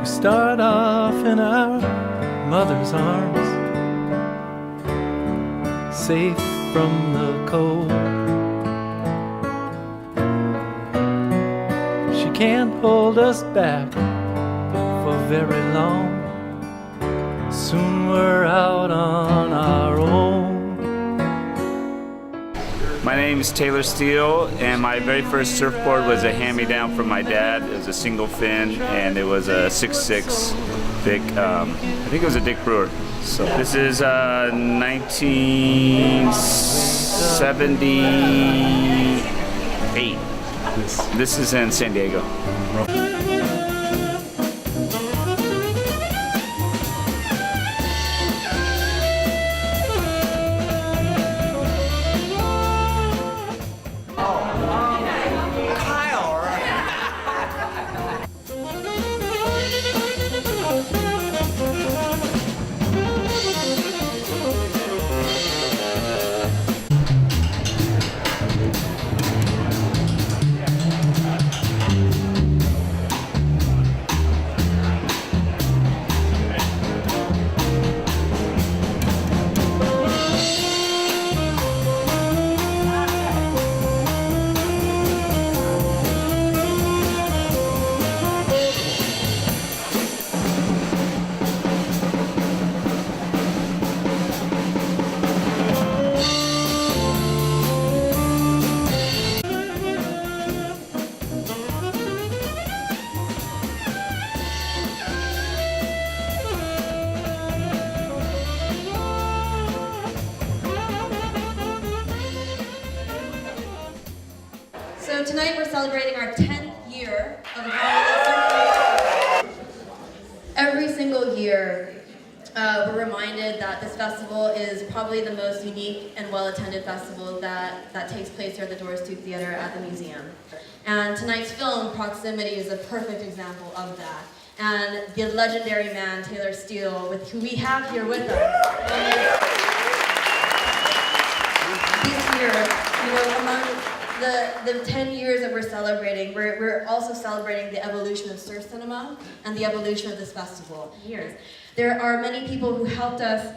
start off in our mother's arms, safe from the cold. She can't hold us back for very long. Soon we're out on our own. My name is Taylor Steele, and my very first surfboard was a hand-me-down from my dad. It was a single fin, and it was a 6'6" thick, I think it was a Dick Brewer. So this is 1978. This is in San Diego. So tonight we're celebrating our 10th year of the Honolulu Surf Festival. Every single year we're reminded that this festival is probably the most unique and well-attended festival that takes place here at the Doris Duke Theatre at the museum. And tonight's film, Proximity, is a perfect example of that. And the legendary man, Taylor Steele, who we have here with us. This year, among the 10 years that we're celebrating, we're also celebrating the evolution of surf cinema and the evolution of this festival. There are many people who helped us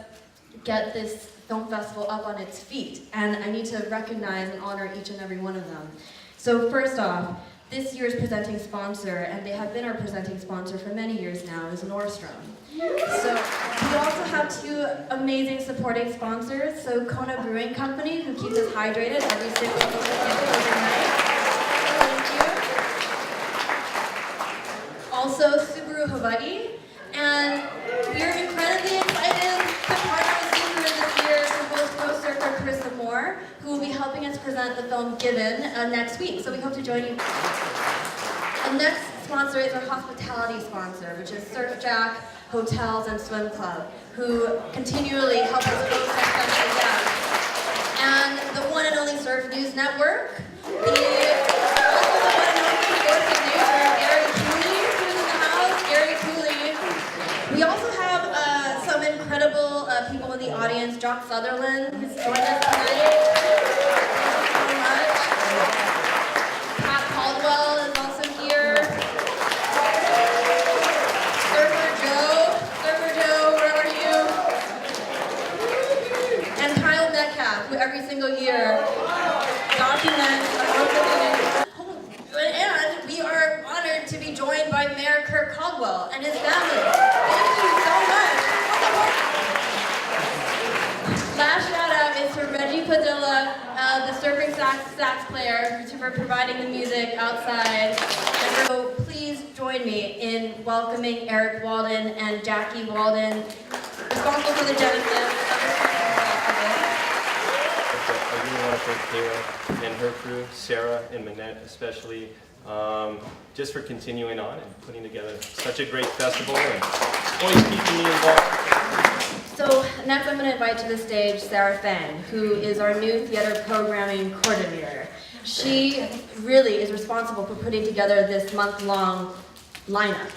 get this film festival up on its feet, and I need to recognize and honor each and every one of them. So first off, this year's presenting sponsor, and they have been our presenting sponsor for many years now, is Nordstrom. So we also have two amazing supporting sponsors. So Kona Brewing Company, who keeps us hydrated every single night. Thank you. Also Subaru Hawaii, and we're incredibly excited to partner with Subaru this year to host pro surfer Carissa Moore, who will be helping us present the film Given next week. So we hope to join you. The next sponsor is our hospitality sponsor, which is Surf Jack Hotels and Swim Club, who continually help us host our special guests. And the one and only Surf News Network, also the one and only voice of nature, Gary Cooley, who's in the house, Gary Cooley. We also have some incredible people in the audience, Jock Sutherland, who's joined us tonight. Thank you so much. Pat Caldwell is also here. Surfer Joe, where are you? And Kyle Metcalf, who every single year documents our community. And we are honored to be joined by Mayor Kirk Caldwell and his family. Thank you so much. Last shout out is to Reggie Padilla, the surfing sax player, for providing the music outside. And so please join me in welcoming Eric Walden and Jackie Walden, responsible for the genesis of this festival. I really want to thank Kayla and her crew, Sarah and Manette especially, just for continuing on and putting together such a great festival and always keeping me involved. So next I'm going to invite to the stage Sarah Fang, who is our new theater programming coordinator. She really is responsible for putting together this month-long lineup.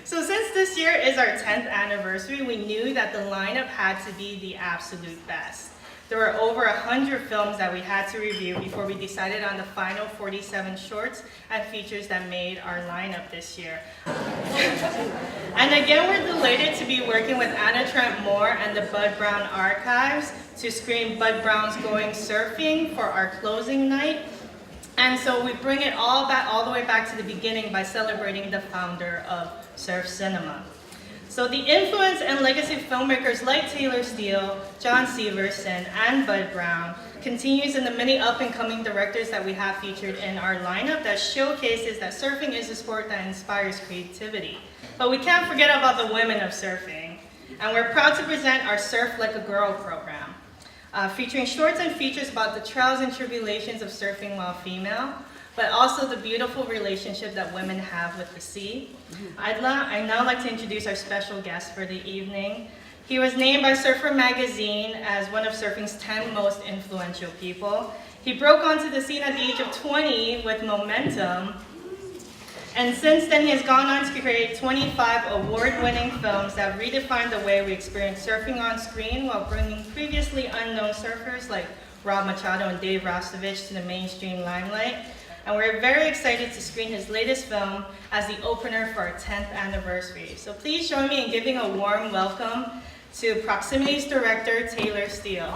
So since this year is our 10th anniversary, we knew that the lineup had to be the absolute best. There were over 100 films that we had to review before we decided on the final 47 shorts and features that made our lineup this year. And again, we're delighted to be working with Anna Trent Moore and the Bud Brown Archives to screen Bud Brown's Going Surfing for our closing night. And so we bring it all the way back to the beginning by celebrating the founder of surf cinema. So the influence and legacy of filmmakers like Taylor Steele, John Severson, and Bud Brown continues in the many up-and-coming directors that we have featured in our lineup that showcases that surfing is a sport that inspires creativity. But we can't forget about the women of surfing. And we're proud to present our Surf Like a Girl program, featuring shorts and features about the trials and tribulations of surfing while female, but also the beautiful relationship that women have with the sea. I'd now like to introduce our special guest for the evening. He was named by Surfer Magazine as one of surfing's 10 most influential people. He broke onto the scene at the age of 20 with Momentum, and since then he has gone on to create 25 award-winning films that redefine the way we experience surfing on screen while bringing previously unknown surfers like Rob Machado and Dave Rastovich to the mainstream limelight. And we're very excited to screen his latest film as the opener for our 10th anniversary. So please join me in giving a warm welcome to Proximity's director, Taylor Steele.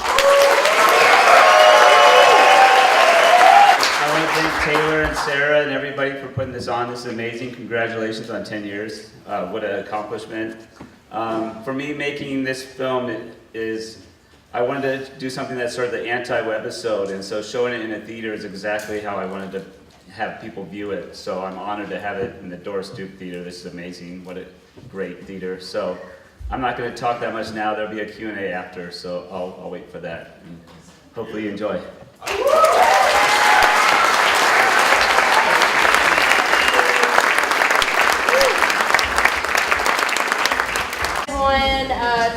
I want to thank Taylor and Sarah and everybody for putting this on. This is amazing. Congratulations on 10 years. What an accomplishment. For me, making this film is, I wanted to do something that's sort of the anti-webisode, and so showing it in a theater is exactly how I wanted to have people view it. So I'm honored to have it in the Doris Duke Theatre. This is amazing. What a great theater. So I'm not going to talk that much now. There'll be a Q&A after, so I'll wait for that. And hopefully you enjoy.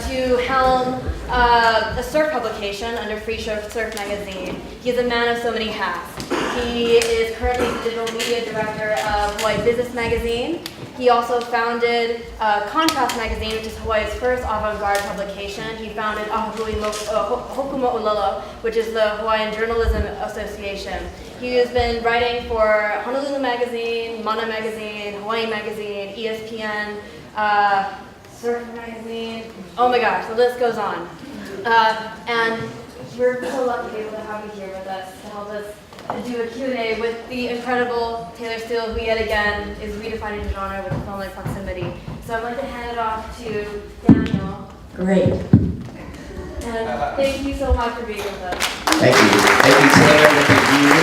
To helm a surf publication under Free Surf Magazine. He's a man of so many hats. He is currently the digital media director of Hawaii Business Magazine. He also founded Contrast Magazine, which is Hawaii's first avant-garde publication. He founded Hokumo'olelo, which is the Hawaiian Journalism Association. He has been writing for Honolulu Magazine, Mana Magazine, Hawaii Magazine, ESPN, Surf Magazine, oh my gosh, the list goes on. And we're so lucky to be able to have you here with us to help us do a Q&A with the incredible Taylor Steele, who yet again is redefining the genre with a film like Proximity. So I'd like to hand it off to Daniel. Great. And thank you so much for being with us. Thank you. Thank you, Taylor. Thank you.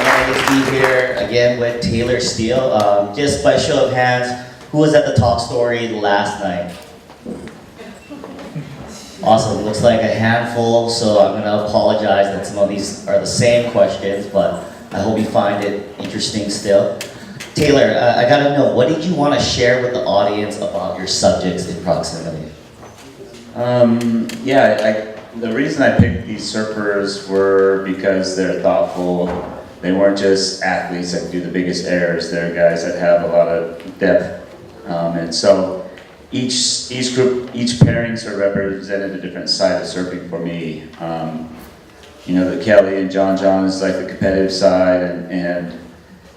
And I get to be here again with Taylor Steele. Just by show of hands, who was at the Talk Story last night? Awesome, looks like a handful, so I'm gonna apologize that some of these are the same questions, but I hope you find it interesting still. Taylor, I gotta know, what did you want to share with the audience about your subjects in Proximity? The reason I picked these surfers were because they're thoughtful. They weren't just athletes that do the biggest errors. They're guys that have a lot of depth. And so each group, each pairing sort of represented a different side of surfing for me. The Kelly and John is like the competitive side and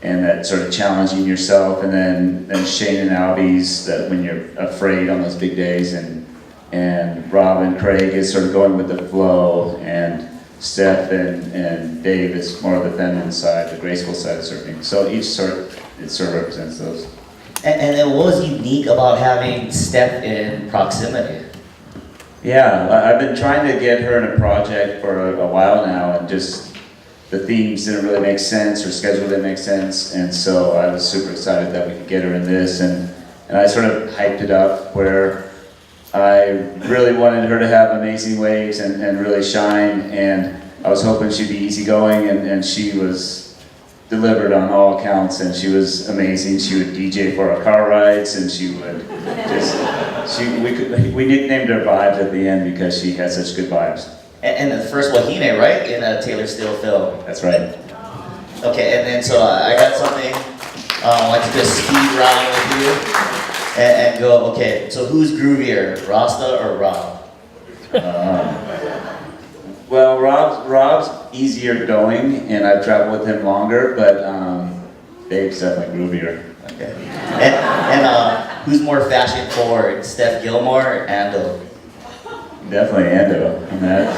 that sort of challenging yourself, and then Shane and Albie's that when you're afraid on those big days, and Rob and Craig is sort of going with the flow, and Steph and Dave is more of the feminine side, the graceful side of surfing. So each sort of represents those. And then what was unique about having Steph in Proximity? Yeah, I've been trying to get her in a project for a while now, and just the themes didn't really make sense, her schedule didn't make sense, and so I was super excited that we could get her in this, and I sort of hyped it up where I really wanted her to have amazing waves and really shine, and I was hoping she'd be easygoing, and she was delivered on all accounts, and she was amazing. She would DJ for our car rides, and she would we nicknamed her Vibes at the end because she had such good vibes. And the first Wahine, right, in a Taylor Steele film? That's right. Okay, and then so I got something, I like to just speed round with you, and go, okay, so who's groovier, Rasta or Rob? Well, Rob's easier going, and I've traveled with him longer, but Dave's definitely groovier. Okay. And who's more fashion forward, Steph Gilmore or Ando? Definitely Ando on that.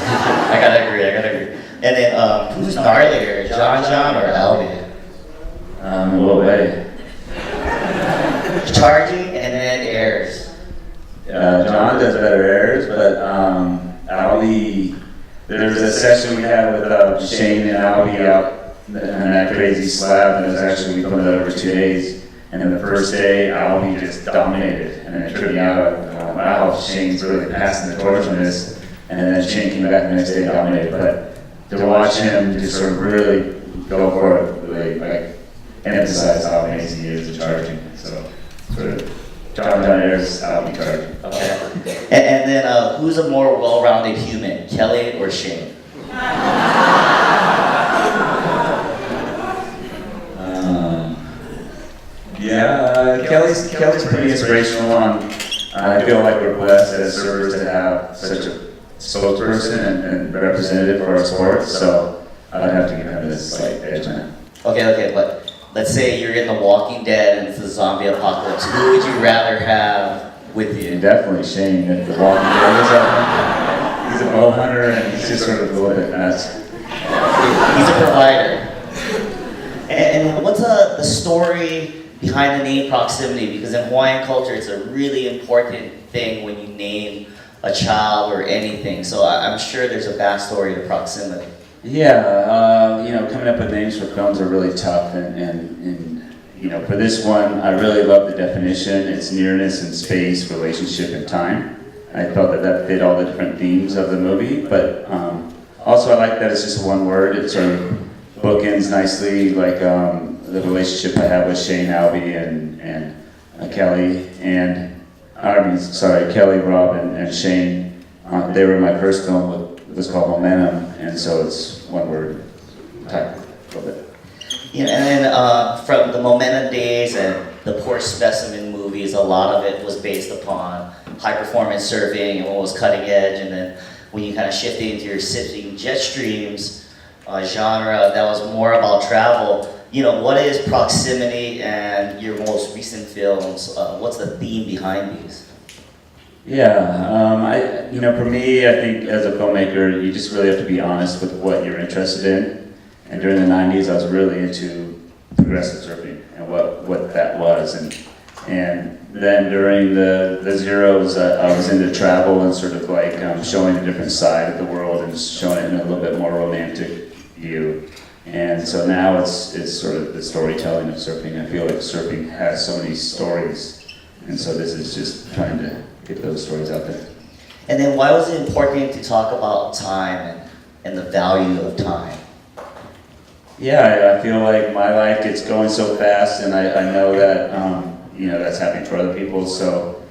I gotta agree. And then who's gnarlier, John or Albie? In what way? Charging and then airs. John does better airs, but Albie, there was a session we had with Shane and Albie out in that crazy slab, and it was actually, we filmed that over 2 days. And then the first day, Albie just dominated, and it tripped me out. Wow, Shane's really passing the torch on this. And then Shane came back the next day and dominated. But to watch him just sort of really go for it, really like emphasize how amazing he is at charging. So sort of John airs, Albie charging. Okay. And then who's a more well-rounded human, Kelly or Shane? Yeah, Kelly's pretty inspirational. I feel like we're blessed as surfers to have such a spokesperson and representative for our sport, so I'd have to give him this slight edge on it. Okay, but let's say you're in The Walking Dead and it's a zombie apocalypse. Who would you rather have with you? Definitely Shane at The Walking Dead. He's a bow hunter and he's just sort of a little bit nuts. He's a provider. And what's the story behind the name Proximity? Because in Hawaiian culture, it's a really important thing when you name a child or anything. So I'm sure there's a backstory to Proximity. Yeah, coming up with names for films are really tough, and for this one, I really love the definition. It's nearness in space, relationship, and time. I felt that fit all the different themes of the movie, but also I like that it's just one word. It sort of bookends nicely, like the relationship I have with Shane, Albie, and Kelly, Kelly, Rob, and Shane. They were my first film. It was called Momentum, and so it's one word type a little bit. Yeah, and then from the Momentum days and the Poor Specimen movies, a lot of it was based upon high performance surfing and what was cutting edge, and then when you kind of shifted into your sipping jet streams genre, that was more about travel. What is Proximity and your most recent films? What's the theme behind these? Yeah, for me, I think as a filmmaker, you just really have to be honest with what you're interested in. And during the 90s, I was really into progressive surfing and what that was. And then during the zeros, I was into travel and sort of like showing a different side of the world and showing it in a little bit more romantic view. And so now it's sort of the storytelling of surfing. I feel like surfing has so many stories. And so this is just trying to get those stories out there. And then why was it important to talk about time and the value of time? Yeah, I feel like my life gets going so fast, and I know that that's happening for other people. So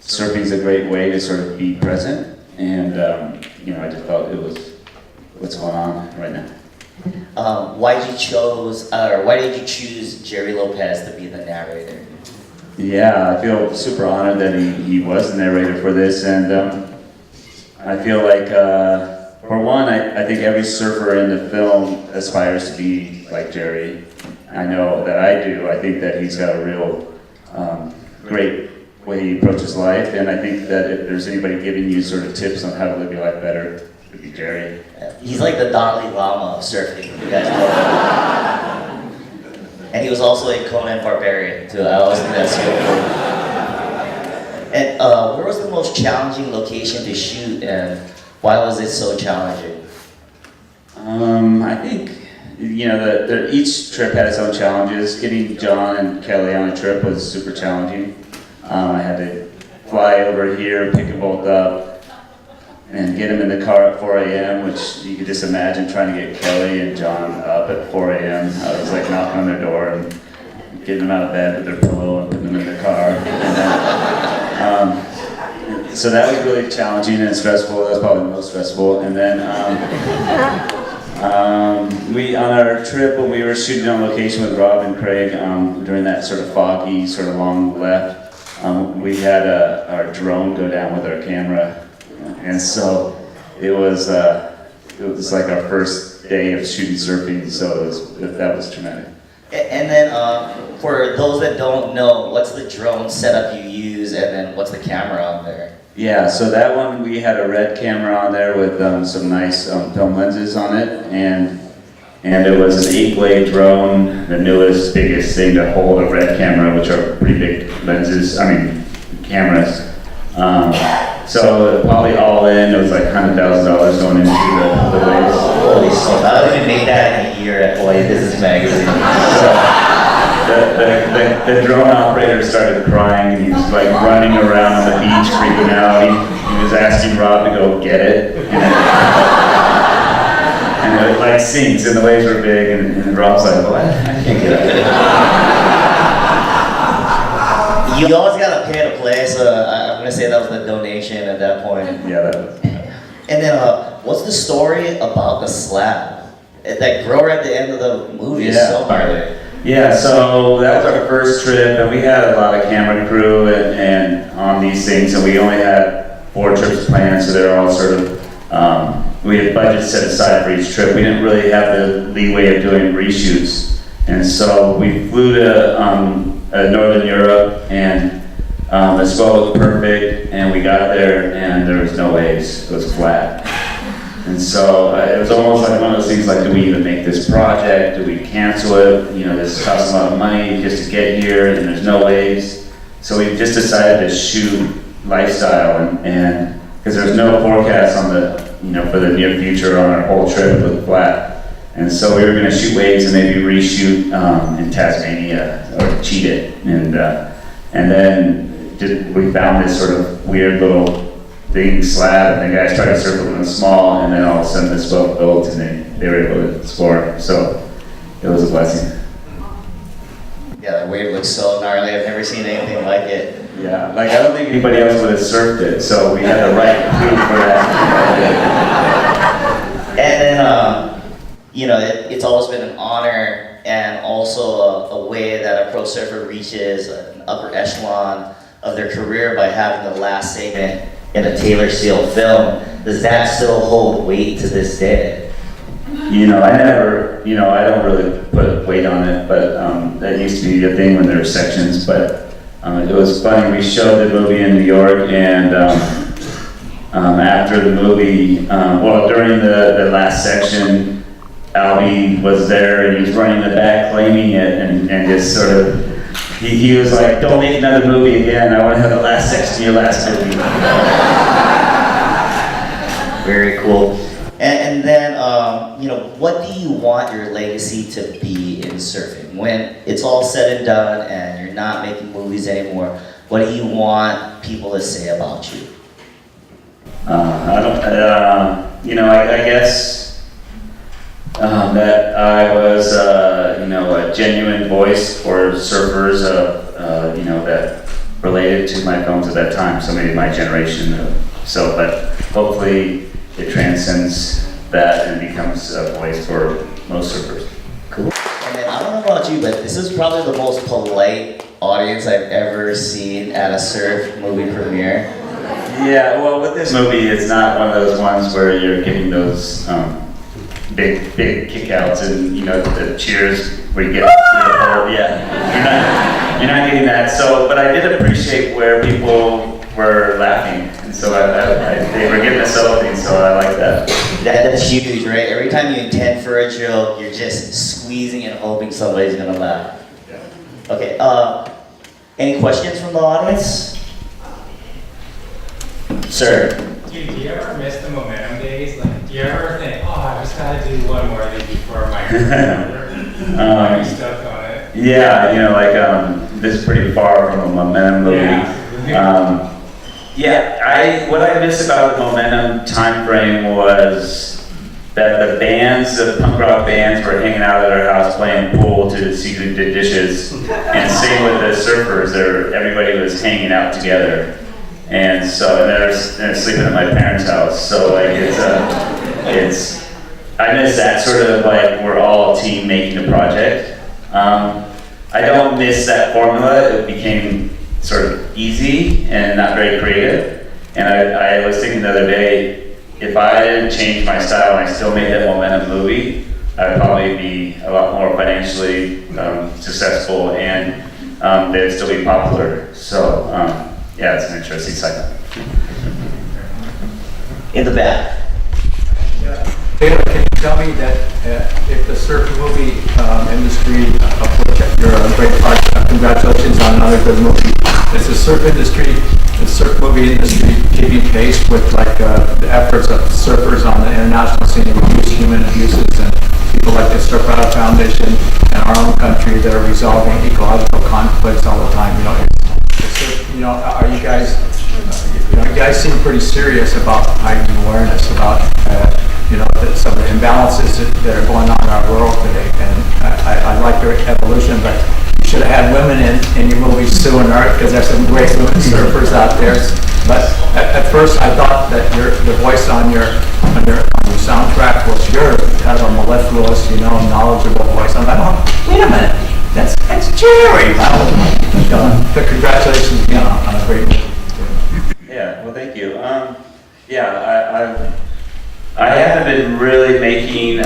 surfing's a great way to sort of be present, and I just felt it was what's going on right now. Why did you choose Jerry Lopez to be the narrator? Yeah, I feel super honored that he was the narrator for this, and I feel like, for one, I think every surfer in the film aspires to be like Jerry. I know that I do. I think that he's got a real great way he approaches life, and I think that if there's anybody giving you sort of tips on how to live your life better, it would be Jerry. He's like the Dalai Lama of surfing, you guys know. And he was also in Conan Barbarian, too. I always think that's so cool. And where was the most challenging location to shoot, and why was it so challenging? I think, each trip had its own challenges. Getting John and Kelly on a trip was super challenging. I had to fly over here, pick them both up, and get them in the car at 4 a.m., which you could just imagine trying to get Kelly and John up at 4 a.m. I was like knocking on their door and getting them out of bed with their pillow and putting them in the car. So that was really challenging and stressful. That was probably the most stressful. And then on our trip, when we were shooting on location with Rob and Craig, during that sort of foggy, sort of long left, we had our drone go down with our camera. And so it was it was like our first day of shooting surfing, so that was traumatic. And then for those that don't know, what's the drone setup you use, and then what's the camera on there? Yeah, so that one we had a red camera on there with some nice film lenses on it, and it was an 8-blade drone, the newest, biggest thing to hold a red camera, which are pretty big lenses, cameras. So probably all in, it was like $100,000 going into the waves. Holy smokes, I don't even make that in a year at Hawaii Business Magazine. The drone operator started crying, and he was like running around on the beach freaking out. He was asking Rob to go get it. And it like sinks, and the waves were big, and Rob's like, what? I can't get up it. You always gotta pay to play, so I'm gonna say that was the donation at that point. Yeah, that was. And then, what's the story about the slab? That grower at the end of the movie is so gnarly. Yeah, so that was our first trip, and we had a lot of camera crew and on these things, and we only had 4 trips planned, so they're all sort of, we had budgets set aside for each trip. We didn't really have the leeway of doing reshoots, and so we flew to Northern Europe, and the swell was perfect, and we got there, and there was no waves, it was flat. And so it was almost like one of those things like, do we even make this project? Do we cancel it? You know, this costs a lot of money just to get here, and there's no waves. So we just decided to shoot lifestyle, and because there's no forecast on for the near future on our whole trip with flat. And so we were going to shoot waves and maybe reshoot in Tasmania or cheat it. And then we found this sort of weird little big slab, and the guys tried to surf it when it was small, and then all of a sudden this boat built, and they were able to explore. So it was a blessing. Yeah, that wave looks so gnarly. I've never seen anything like it. Yeah, like I don't think anybody else would have surfed it, so we had the right crew for that. And then, it's always been an honor and also a way that a pro surfer reaches an upper echelon of their career by having the last segment in a Taylor Steele film. Does that still hold weight to this day? I don't really put weight on it, but that used to be a thing when there were sections, but it was funny. We showed the movie in New York, and after the movie, during the last section, Albie was there, and he was running the back claiming it, and just sort of, he was like, don't make another movie again, I want to have the last section of your last movie. Very cool. And then, what do you want your legacy to be in surfing? When it's all said and done and you're not making movies anymore, what do you want people to say about you? I guess that I was, a genuine voice for surfers, that related to my films at that time, so maybe my generation. But hopefully it transcends that and becomes a voice for most surfers. Cool. And then, I don't know about you, but this is probably the most polite audience I've ever seen at a surf movie premiere. Yeah, well, with this movie, it's not one of those ones where you're getting those big kickouts and the cheers where you get through the whole. Yeah, you're not getting that. So, but I did appreciate where people were laughing, and so they were giving us something. So I like that. That's huge, right? Every time you intend for a joke, you're just squeezing and hoping somebody's gonna laugh. Yeah. Okay. Any questions from the audience? Sir. Do you ever miss the momentum days? Like, do you ever think, oh, I just gotta do one more thing before my career? Are you stuck on it? Yeah, this is pretty far from a momentum movie. What I miss about the momentum time frame was that the punk rock bands were hanging out at our house playing pool to see who did dishes, and same with the surfers. Everybody was hanging out together. And so they're sleeping at my parents' house. So I miss that sort of like we're all a team making a project. I don't miss that formula. It became sort of easy and not very creative. And I was thinking the other day, if I didn't change my style and I still made that momentum movie, I'd probably be a lot more financially successful, and they'd still be popular. So yeah, it's an interesting cycle. In the back. Taylor, can you tell me that if the surf movie industry, of which you're a great part, congratulations on another good movie. Is the surf industry, the surf movie industry, keeping pace with like the efforts of surfers on the international scene to reduce human abuses, and people like the Surf Out Foundation in our own country that are resolving ecological conflicts all the time? You know, are you guys? You guys seem pretty serious about heightening awareness about some of the imbalances that are going on in our world today. And I like your evolution, but you should have had women in your movies sooner, because there's some great women surfers out there. But at first I thought that the voice on your soundtrack was your kind of a mellifluous, knowledgeable voice. I'm like, oh, wait a minute, that's Jerry. But congratulations again on a great movie. Yeah, well, thank you. I haven't been really making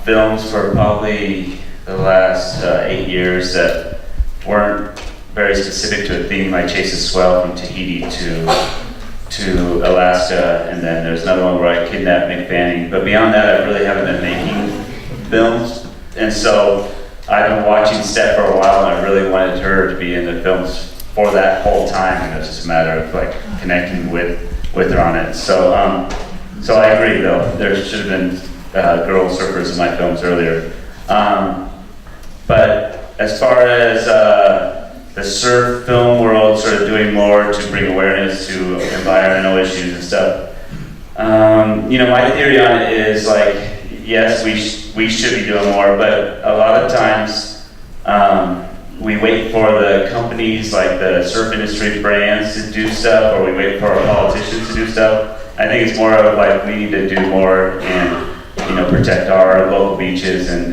films for probably the last 8 years that weren't very specific to a theme. I chased a swell from Tahiti to Alaska, and then there's another one where I kidnapped Mick Fanning. But beyond that, I really haven't been making films, and so I've been watching Steph for a while, and I really wanted her to be in the films for that whole time, and it's just a matter of like connecting with her on it. So I agree, though. There should have been girl surfers in my films earlier. But as far as the surf film world sort of doing more to bring awareness to environmental issues and stuff, my theory on it is like, yes, we should be doing more, but a lot of times we wait for the companies like the surf industry brands to do stuff, or we wait for our politicians to do stuff. I think it's more of like we need to do more and protect our local beaches and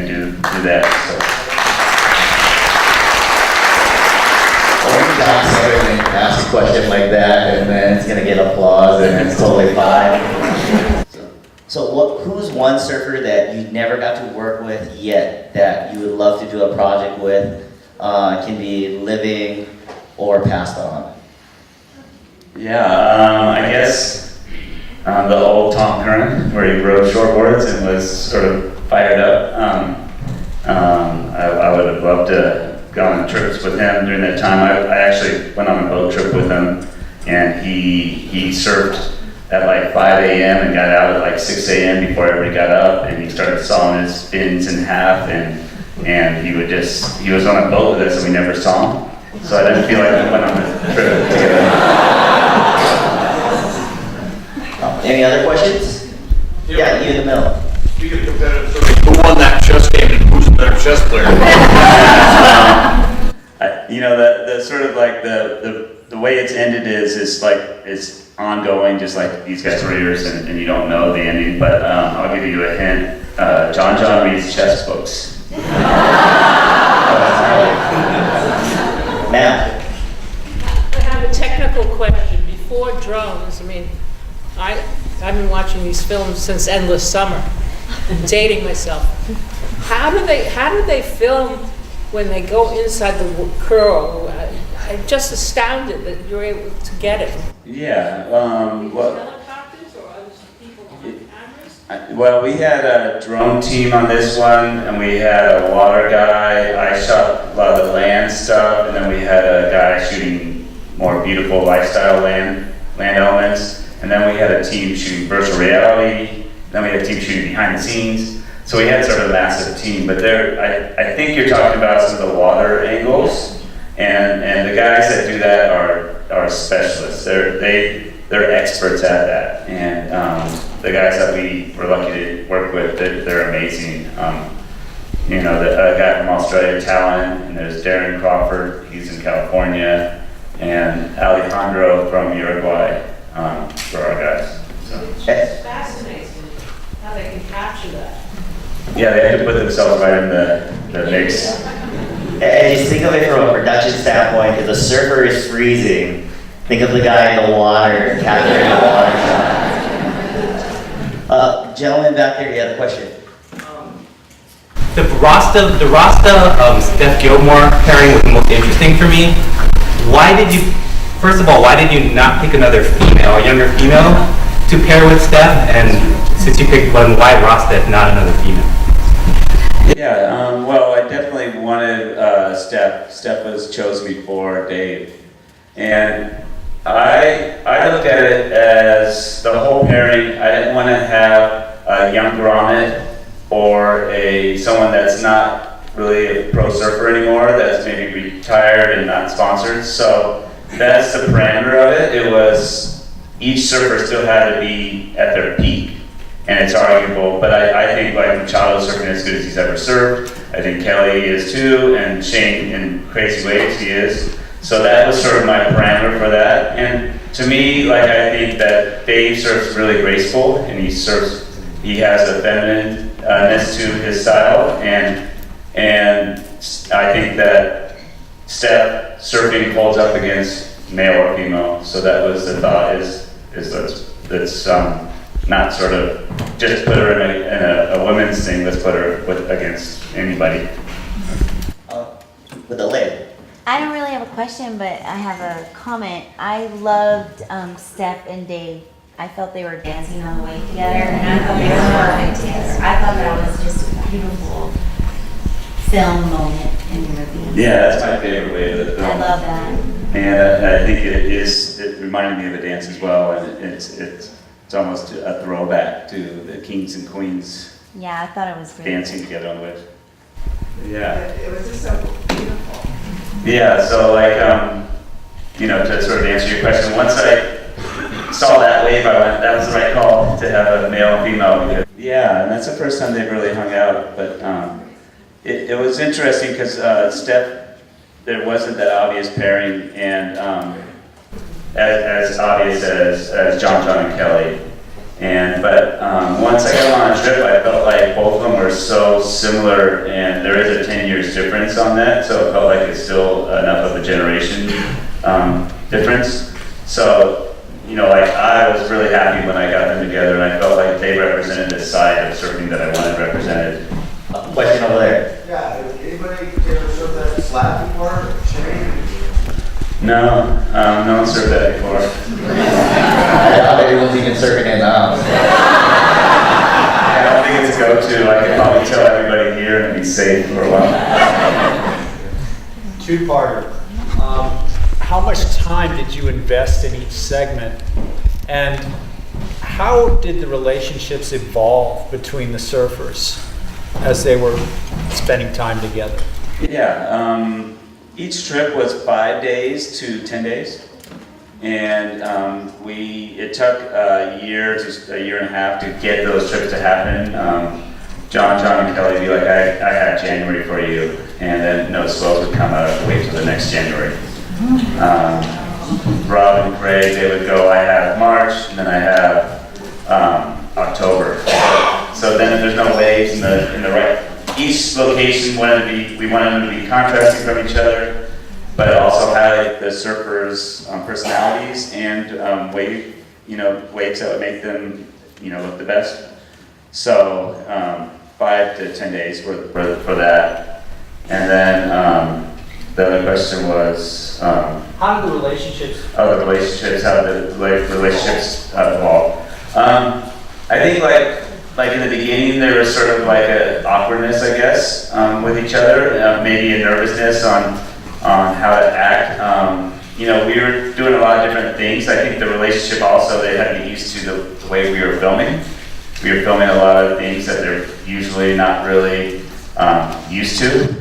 do that. So. Ask a question like that, and then it's gonna get applause, and it's totally fine. So who's one surfer that you never got to work with yet that you would love to do a project with? It can be living or passed on. Yeah, I guess the old Tom Curran, where he rode shortboards and was sort of fired up. I would have loved to go on trips with him during that time. I actually went on a boat trip with him, and he surfed at like 5 a.m. and got out at like 6 a.m. before everybody got up, and he started sawing his fins in half, and he was on a boat with us and we never saw him. So I didn't feel like we went on a trip together. Any other questions? Yeah, you in the middle. Speaking of competitive surfing, who won that chess game and who's the better chess player? The sort of like the way it's ended is like it's ongoing, just like these guys' careers, and you don't know the ending. But I'll give you a hint. John reads chess books. Matt? I have a technical question. Before drones, I've been watching these films since Endless Summer, dating myself. How do they film when they go inside the curl? I'm just astounded that you're able to get it. Yeah. Helicopters or other people on cameras? Well, we had a drone team on this one, and we had a water guy. I shot a lot of the land stuff, and then we had a guy shooting more beautiful lifestyle land elements. And then we had a team shooting virtual reality. Then we had a team shooting behind the scenes. So we had sort of a massive team. But I think you're talking about some of the water angles. And the guys that do that are specialists. They're experts at that. And the guys that we were lucky to work with, they're amazing. The guy from Australia, Talon, and there's Darren Crawford, he's in California, and Alejandro from Uruguay for our guys. So. It's fascinating how they can capture that. Yeah, they had to put themselves right in the mix. And just think of it from a production standpoint. If the surfer is freezing, think of the guy in the water capturing the water shot. Gentleman back there, you had a question. The Rasta Steph Gilmore pairing was the most interesting for me. First of all, why did you not pick another female, a younger female, to pair with Steph? And since you picked one, why Rasta if not another female? Yeah, well, I definitely wanted Steph. Steph was chosen before Dave. And I looked at it as the whole pairing. I didn't want to have a young grommet or someone that's not really a pro surfer anymore, that's maybe retired and not sponsored. So that's the parameter of it. It was each surfer still had to be at their peak. And it's arguable, but I think like Machado surfing as good as he's ever surfed. I think Kelly is too, and Shane in crazy waves he is. So that was sort of my parameter for that. And to me, like I think that Dave surfs really graceful, and he has a feminineness to his style, and I think that Steph surfing holds up against male or female. So that was the thought is let's not sort of just put her in a women's thing. Let's put her against anybody. With a lid. I don't really have a question, but I have a comment. I loved Steph and Dave. I felt they were dancing on the way together, and I thought they were perfect together. I thought that was just a beautiful film moment in the movie. Yeah, that's my favorite way of the film. I love that. And I think it reminded me of a dance as well, and it's almost a throwback to the kings and queens Yeah, I thought it was really dancing together on the wave. Yeah. It was just so beautiful. Yeah, so like, to sort of answer your question, once I saw that wave, I went, that was the right call to have a male and female. Yeah, and that's the first time they've really hung out, but it was interesting because Steph, there wasn't that obvious pairing, and as obvious as John and Kelly. But once I got on a trip, I felt like both of them were so similar, and there is a 10 years difference on that, so it felt like it's still enough of a generation difference. So, I was really happy when I got them together, and I felt like they represented this side of surfing that I wanted represented. Question over there. Yeah, has anybody ever surfed that slab before? Shane? No, no one surfed that before. I doubt anyone's even surfing it now. I don't think it's a go-to. I can probably tell everybody here and be safe for a while. Two-parter. How much time did you invest in each segment, and how did the relationships evolve between the surfers as they were spending time together? Yeah, each trip was 5 days to 10 days, and it took a year to a year and a half to get those trips to happen. John and Kelly would be like, I had January for you, and then no swells would come out, I have to wait till the next January. Rob and Craig, they would go, I have March, and then I have October. So then if there's no waves in the right, each location we wanted them to be contrasting from each other, but also highlight the surfers' personalities and waves that would make them, look the best. So 5 to 10 days for that, and then the other question was How do the relationships? How the relationships evolve. I think like in the beginning there was sort of like an awkwardness, I guess, with each other, maybe a nervousness on how to act. We were doing a lot of different things. I think the relationship also, they had to get used to the way we were filming. We were filming a lot of things that they're usually not really used to.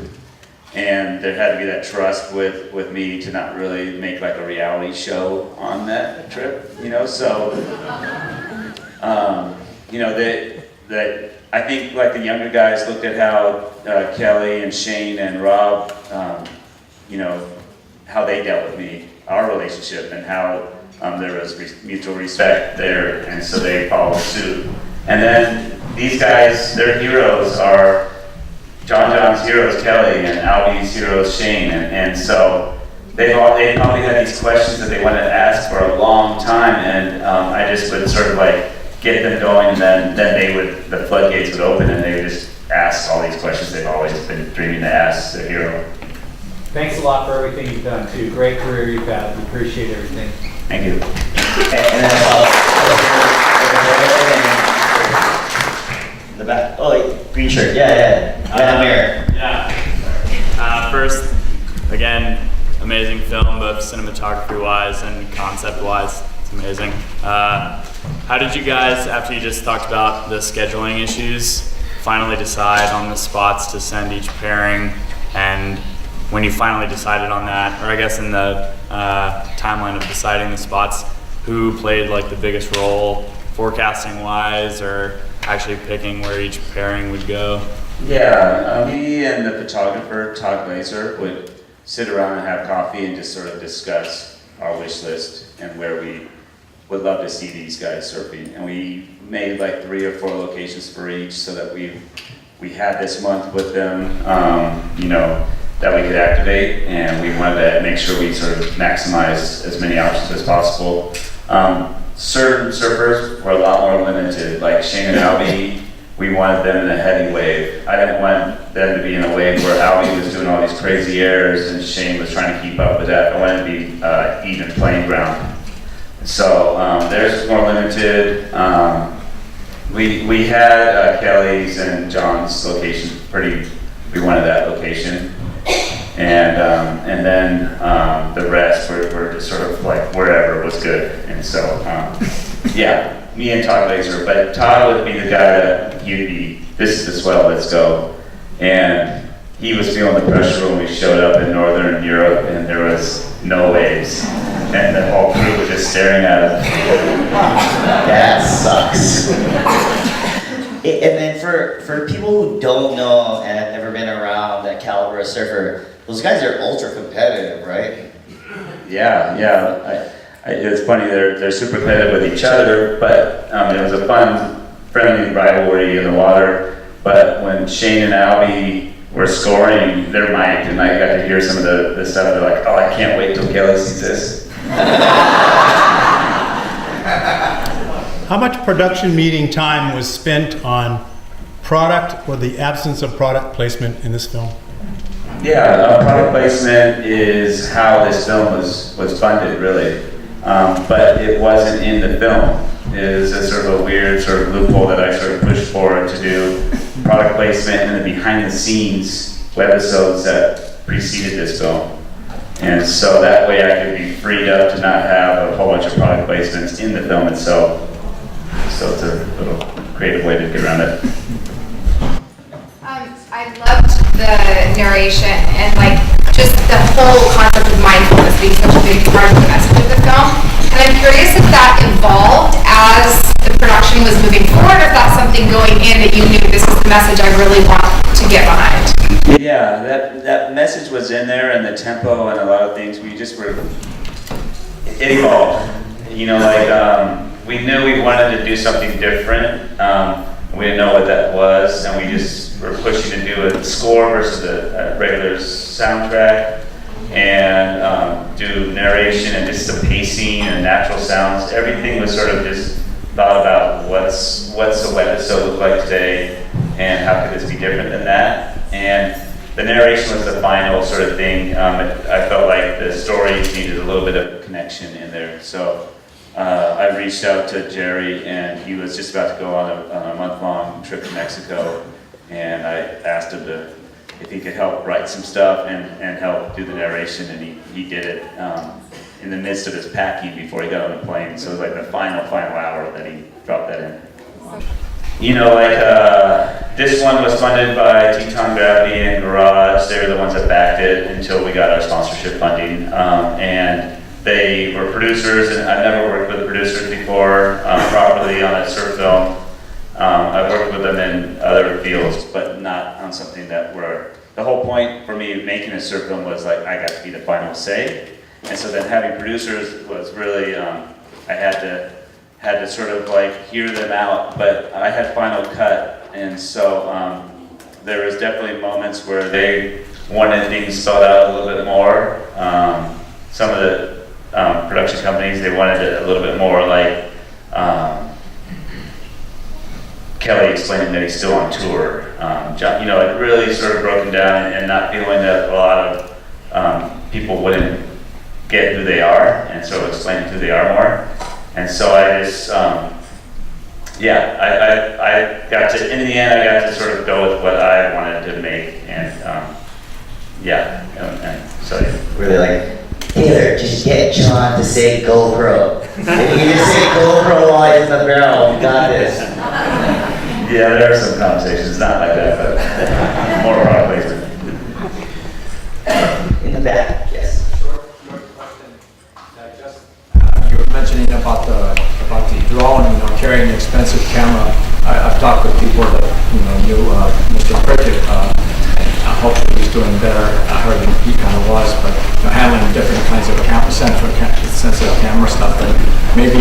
And there had to be that trust with me to not really make like a reality show on that trip, so, that I think like the younger guys looked at how Kelly and Shane and Rob, how they dealt with me, our relationship, and how there was mutual respect there, and so they followed suit. And then these guys, their heroes are John's heroes Kelly, and Albie's heroes Shane, and so they probably had these questions that they wanted to ask for a long time, and I just would sort of like get them going, and then the floodgates would open, and they would just ask all these questions they've always been dreaming to ask their hero. Thanks a lot for everything you've done too. Great career you've had. We appreciate everything. Thank you. And then in the back. Oh, wait, green shirt. Yeah. Amir. First, again, amazing film, both cinematography-wise and concept-wise. It's amazing. How did you guys, after you just talked about the scheduling issues, finally decide on the spots to send each pairing? And when you finally decided on that, or I guess in the timeline of deciding the spots, who played like the biggest role, forecasting-wise, or actually picking where each pairing would go? Yeah, me and the photographer, Todd Glazer, would sit around and have coffee and just sort of discuss our wish list and where we would love to see these guys surfing. And we made like 3 or 4 locations for each, so that we had this month with them, that we could activate, and we wanted to make sure we sort of maximize as many options as possible. Certain surfers were a lot more limited, like Shane and Albie. We wanted them in a heavy wave. I didn't want them to be in a wave where Albie was doing all these crazy airs and Shane was trying to keep up with that. I wanted to be even playing ground. So theirs was more limited. We had Kelly's and John's location we wanted that location. And then the rest were just sort of like wherever was good. And so, me and Todd Glazer, but Todd would be the guy that he'd be, this is the swell, let's go. And he was feeling the pressure when we showed up in Northern Europe and there was no waves. And the whole crew was just staring at us. That sucks. And then for people who don't know and have never been around that caliber of surfer, those guys are ultra competitive, right? Yeah. It's funny, they're super competitive with each other, but it was a fun, friendly rivalry in the water. But when Shane and Albie were scoring, they're mic'd, and I got to hear some of the stuff. They're like, "Oh, I can't wait till Kelly sees this." How much production meeting time was spent on product or the absence of product placement in this film? Yeah, product placement is how this film was funded, really. But it wasn't in the film. It was a sort of a weird sort of loophole that I sort of pushed forward to do product placement in the behind the scenes webisodes that preceded this film. And so that way I could be freed up to not have a whole bunch of product placements in the film itself. So it's a little creative way to get around it. I loved the narration and like just the whole concept of mindfulness being such a big part of the message of the film. And I'm curious if that evolved as the production was moving forward, or if that's something going in that you knew this is the message I really want to get behind. Yeah, that message was in there, and the tempo and a lot of things, it evolved. We knew we wanted to do something different. We didn't know what that was, and we just were pushing to do a score versus a regular soundtrack, and do narration and just the pacing and natural sounds. Everything was sort of just thought about what's a webisode look like today, and how could this be different than that. And the narration was the final sort of thing. I felt like the story needed a little bit of connection in there. So I reached out to Jerry, and he was just about to go on a month-long trip to Mexico, and I asked him if he could help write some stuff and help do the narration, and he did it in the midst of his packing before he got on the plane. So it was like the final hour that he dropped that in. This one was funded by Teton Gravity and Garage. They were the ones that backed it until we got our sponsorship funding. And they were producers, and I've never worked with producers before properly on a surf film. I've worked with them in other fields, but not on something that the whole point for me making a surf film was like I got to be the final say. And so then having producers was really, I had to sort of like hear them out, but I had final cut. And so there was definitely moments where they wanted things spelled out a little bit more. Some of the production companies, they wanted it a little bit more like Kelly explaining that he's still on tour. John, you know, it really sort of broken down and not feeling that a lot of people wouldn't get who they are, and so explaining who they are more. And so I just, yeah, I got to, in the end, I got to sort of go with what I wanted to make, and yeah, and so yeah. Really like, Taylor, just get John to say GoPro. If you can just say GoPro while he's in the barrel, you got this. Yeah, there are some conversations, not like that, but more product placement. In the back, yes. Short question. You were mentioning about the drone, you know, carrying an expensive camera. I've talked with people that, you know, knew Mr. Pritchett, and hopefully he's doing better. I heard he kind of was, but you know, handling different kinds of sensitive camera stuff. And maybe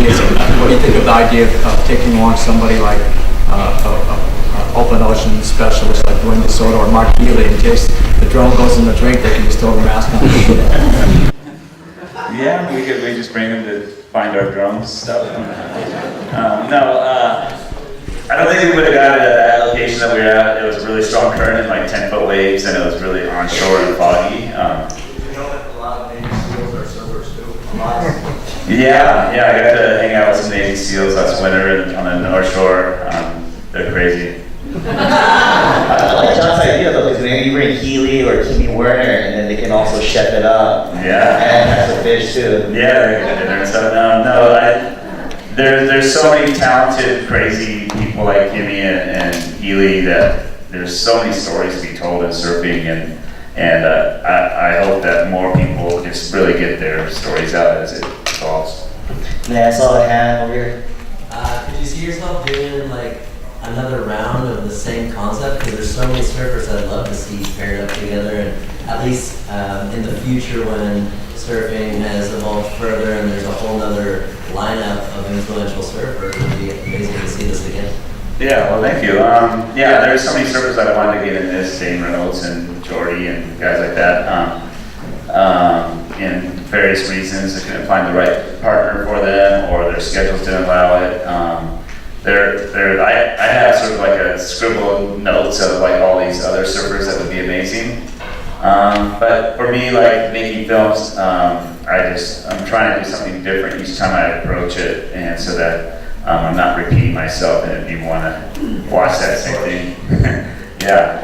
what do you think of the idea of taking along somebody like open ocean specialist like Dwayne DeSoto or Mark Healy, in case the drone goes in the drink, they can just throw the mask on. Yeah, we just bring them to find our drone stuff. I don't think we would have got at the location that we were at. It was a really strong current and like 10-foot waves, and it was really onshore and foggy. You know that a lot of Navy SEALs are surfers too. Yeah, I got to hang out with some Navy SEALs last winter and on the North Shore. They're crazy. I like John's idea though, because maybe you bring Healy or Kimmy Werner, and then they can also chef it up. Yeah. And have some fish too. Yeah, they get dinner and stuff. There's so many talented, crazy people like Kimmy and Healy that there's so many stories to be told in surfing, and I hope that more people just really get their stories out as it evolves. Man, I saw a hand over here. Could you see yourself doing like another round of the same concept? Because there's so many surfers I'd love to see paired up together, and at least in the future when surfing has evolved further and there's a whole other lineup of influential surfers, it would be amazing to see this again. Yeah, well, thank you. Yeah, there's so many surfers that I wanted to get in this, Dane Reynolds and Jordy and guys like that. In various reasons, I couldn't find the right partner for them, or their schedules didn't allow it. I have sort of like a scribbled notes of like all these other surfers that would be amazing. But for me, like making films, I'm trying to do something different each time I approach it, and so that I'm not repeating myself, and you want to watch that same thing. Yeah.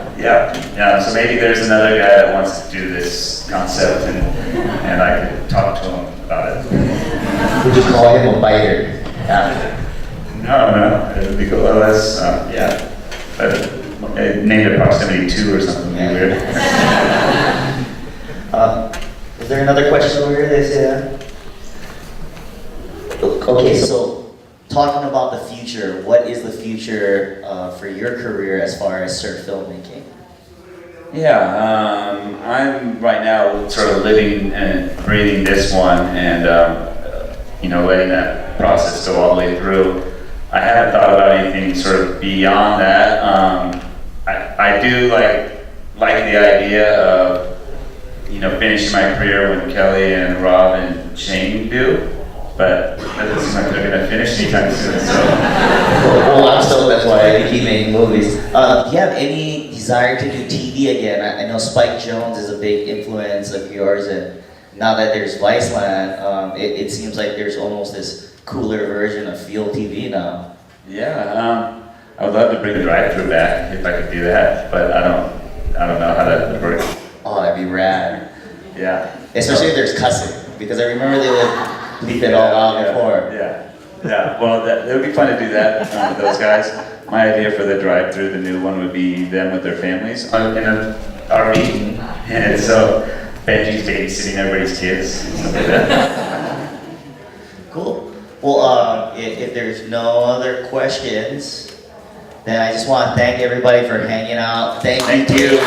So maybe there's another guy that wants to do this concept, and I could talk to him about it. Would you call him a biter? No, it would be cool. Less, yeah. But name it Proximity 2 or something weird. Is there another question over here? They say okay, so talking about the future, what is the future for your career as far as surf filmmaking? Yeah, I'm right now sort of living and breathing this one, and letting that process go all the way through. I haven't thought about anything sort of beyond that. I do like the idea of finishing my career when Kelly and Rob and Shane do, but it doesn't seem like they're going to finish anytime soon. So. Well, I'm still, that's why I keep making movies. Do you have any desire to do TV again? I know Spike Jonze is a big influence of yours, and now that there's Viceland, it seems like there's almost this cooler version of Field TV now. Yeah, I would love to bring the drive-thru back if I could do that, but I don't know how that would work. Oh, that'd be rad. Yeah. Especially if there's cussing, because I remember they would bleep it all out before. Yeah. Well, it would be fun to do that with those guys. My idea for the drive-thru, the new one, would be them with their families in an RV, and so Benji's babysitting everybody's kids, stuff like that. Cool. Well, if there's no other questions, then I just want to thank everybody for hanging out. Thank you.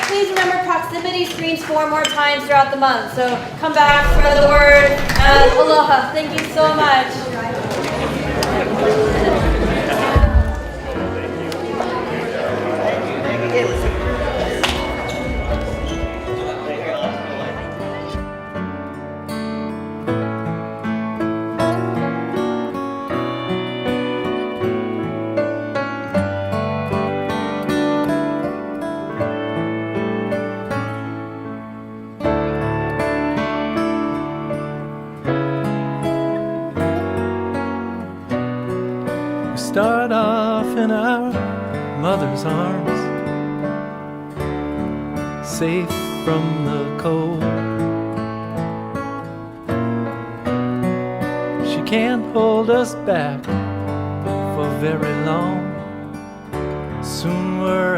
Please remember, proximity screens 4 more times throughout the month. So come back, spread the word, and aloha. Thank you so much. We start off in our mother's arms, safe from the cold. She can't hold us back for very long. Soon we're